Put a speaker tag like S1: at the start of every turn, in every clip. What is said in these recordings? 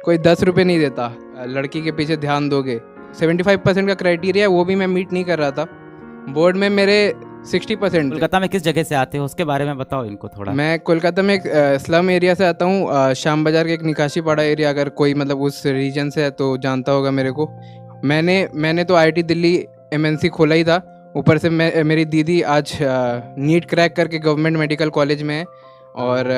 S1: कोई 10 रुपये नहीं देता, लड़की के पीछे ध्यान दोगे। 75% का क्राइटेरिया वो भी मैं मीट नहीं कर रहा था। बोर्ड में मेरे 60% थे।
S2: कोलकाता में किस जगह से आते हो उसके बारे में बताओ इनको थोड़ा।
S1: मैं कोलकाता में एक स्लम एरिया से आता हूँ, शाम बाज़ार के एक निकाशी पाड़ा एरिया। अगर कोई मतलब उस रीजन से है तो जानता होगा मेरे को। मैंने तो IIT दिल्ली MNC खोला ही था। ऊपर से मेरी दीदी आज नीट क्रैक करके गवर्नमेंट मेडिकल कॉलेज में है। और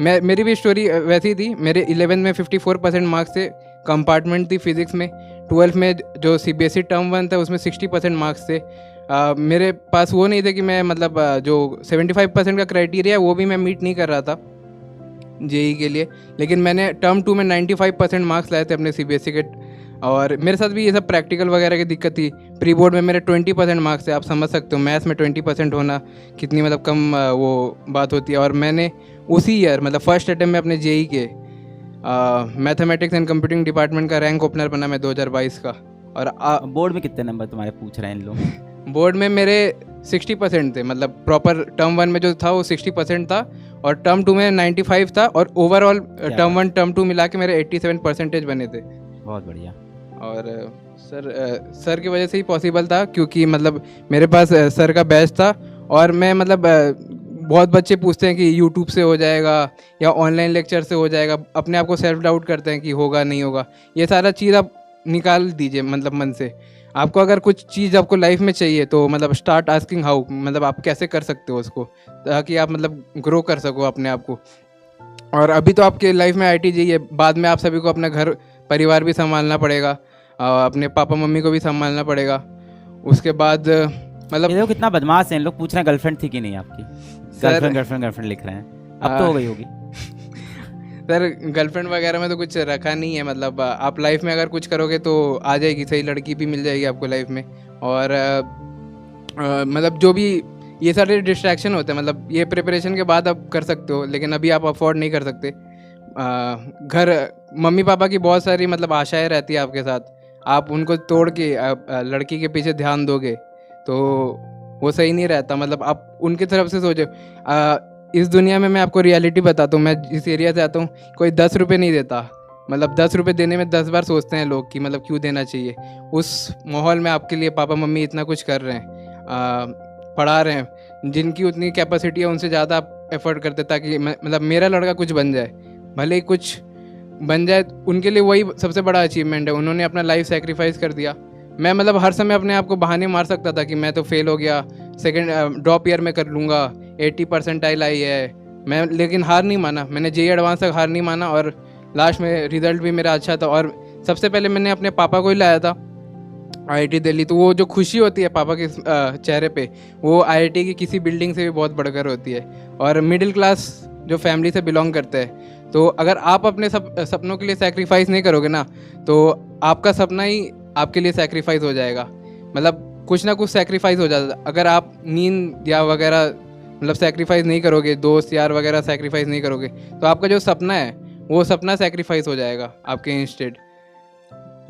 S1: मेरी भी स्टोरी वैसी थी। मेरे 11th में 54% मार्क्स थे, कंपार्टमेंट थी फिज़िक्स में। 12th में जो CBSE टर्म 1 था उसमें 60% मार्क्स थे। मेरे पास वो नहीं थे कि मैं मतलब जो 75% का क्राइटेरिया वो भी मैं मीट नहीं कर रहा था JEE के लिए। लेकिन मैंने टर्म 2 में 95% मार्क्स लाए थे अपने CBSE के। और मेरे साथ भी ये सब प्रैक्टिकल वगैरह की दिक्कत थी। प्री बोर्ड में मेरे 20% मार्क्स थे। आप समझ सकते हो मैथ्स में 20% होना कितनी मतलब कम वो बात होती है। और मैंने उसी ईयर मतलब फर्स्ट अटेम्प्ट में अपने JEE के मैथमेटिक्स एंड कंप्यूटिंग डिपार्टमेंट का रैंक ओपनर बना मैं 2022 का। और
S2: बोर्ड में कितने नंबर तुम्हारे पूछ रहे हैं इन लोग?
S1: बोर्ड में मेरे 60% थे। मतलब प्रॉपर टर्म 1 में जो था वो 60% था और टर्म 2 में 95 था। और ओवरऑल टर्म 1 टर्म 2 मिला के मेरे 87% बने थे।
S2: बहुत बढ़िया।
S1: और सर की वजह से ही पॉसिबल था, क्योंकि मतलब मेरे पास सर का बैच था। और मैं मतलब बहुत बच्चे पूछते हैं कि यूट्यूब से हो जाएगा या ऑनलाइन लेक्चर से हो जाएगा। अपने आप को सेल्फ डाउट करते हैं कि होगा नहीं होगा। ये सारा चीज़ आप निकाल दीजिए मतलब मन से। आपको अगर कुछ चीज़ आपको लाइफ में चाहिए तो मतलब स्टार्ट आस्किंग हाउ, मतलब आप कैसे कर सकते हो उसको, ताकि आप मतलब ग्रो कर सको अपने आप को। और अभी तो आपके लाइफ में IIT JEE है, बाद में आप सभी को अपना घर परिवार भी संभालना पड़ेगा, अपने पापा मम्मी को भी संभालना पड़ेगा। उसके बाद मतलब
S2: ये देखो कितना बदमाश है। इन लोग पूछ रहे हैं गर्लफ्रेंड थी कि नहीं आपकी। गर्लफ्रेंड लिख रहे हैं। अब तो हो गई होगी।
S1: सर गर्लफ्रेंड वगैरह में तो कुछ रखा नहीं है। मतलब आप लाइफ में अगर कुछ करोगे तो आ जाएगी, सही लड़की भी मिल जाएगी आपको लाइफ में। और मतलब जो भी ये सारे डिस्ट्रैक्शन होते हैं, मतलब ये प्रिपरेशन के बाद आप कर सकते हो, लेकिन अभी आप अफोर्ड नहीं कर सकते। घर मम्मी पापा की बहुत सारी मतलब आशाएं रहती है आपके साथ। आप उनको तोड़ के लड़की के पीछे ध्यान दोगे तो वो सही नहीं रहता। मतलब आप उनकी तरफ से सोचो। इस दुनिया में मैं आपको रियलिटी बताता हूँ। मैं जिस एरिया से आता हूँ कोई 10 रुपये नहीं देता। मतलब 10 रुपये देने में 10 बार सोचते हैं लोग कि मतलब क्यों देना चाहिए। उस माहौल में आपके लिए पापा मम्मी इतना कुछ कर रहे हैं, पढ़ा रहे हैं। जिनकी उतनी कैपेसिटी है उनसे ज़्यादा आप एफर्ट करते ताकि मतलब मेरा लड़का कुछ बन जाए। भले ही कुछ बन जाए, उनके लिए वही सबसे बड़ा अचीवमेंट है। उन्होंने अपना लाइफ सेक्रीफाइस कर दिया। मैं मतलब हर समय अपने आप को बहाने मार सकता था कि मैं तो फेल हो गया, सेकंड ड्रॉप ईयर में कर लूँगा, 80% आई है मैं, लेकिन हार नहीं माना। मैंने JEE एडवांस तक हार नहीं माना और लास्ट में रिजल्ट भी मेरा अच्छा था। और सबसे पहले मैंने अपने पापा को ही लाया था IIT दिल्ली। तो वो जो खुशी होती है पापा के चेहरे पे, वो IIT की किसी बिल्डिंग से भी बहुत बढ़कर होती है। और मिडिल क्लास जो फैमिली से बिलोंग करते हैं, तो अगर आप अपने सपनों के लिए सेक्रीफाइस नहीं करोगे ना, तो आपका सपना ही आपके लिए सेक्रीफाइस हो जाएगा। मतलब कुछ ना कुछ सेक्रीफाइस हो जाता है। अगर आप नींद या वगैरह मतलब सेक्रीफाइस नहीं करोगे, दोस्त यार वगैरह सेक्रीफाइस नहीं करोगे, तो आपका जो सपना है वो सपना सेक्रीफाइस हो जाएगा आपके इंस्टेड।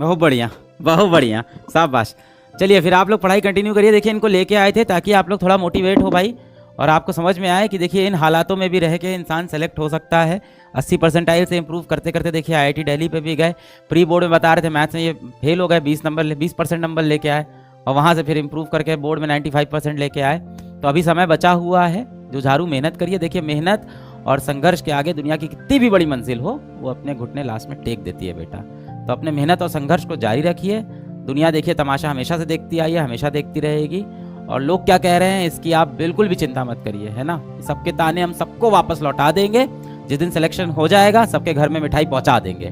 S2: बहुत बढ़िया, बहुत बढ़िया, शाबाश। चलिए फिर आप लोग पढ़ाई कंटिन्यू करिए। देखिए इनको लेके आए थे ताकि आप लोग थोड़ा मोटिवेट हो भाई, और आपको समझ में आए कि देखिए इन हालातों में भी रह के इंसान सेलेक्ट हो सकता है। 80% से इंप्रूव करते करते देखिए IIT दिल्ली पे भी गए। प्री बोर्ड में बता रहे थे मैथ्स में ये फेल हो गए, 20% नंबर लेके आए, और वहाँ से फिर इंप्रूव करके बोर्ड में 95% लेके आए। तो अभी समय बचा हुआ है, जुझारू मेहनत करिए। देखिए मेहनत और संघर्ष के आगे दुनिया की कितनी भी बड़ी मंजिल हो वो अपने घुटने लास्ट में टेक देती है बेटा। तो अपने मेहनत और संघर्ष को जारी रखिए। दुनिया देखिए तमाशा हमेशा से देखती आई है, हमेशा देखती रहेगी। और लोग क्या कह रहे हैं इसकी आप बिल्कुल भी चिंता मत करिए, है ना। सबके ताने हम सबको वापस लौटा देंगे। जिस दिन सिलेक्शन हो जाएगा सबके घर में मिठाई पहुंचा देंगे।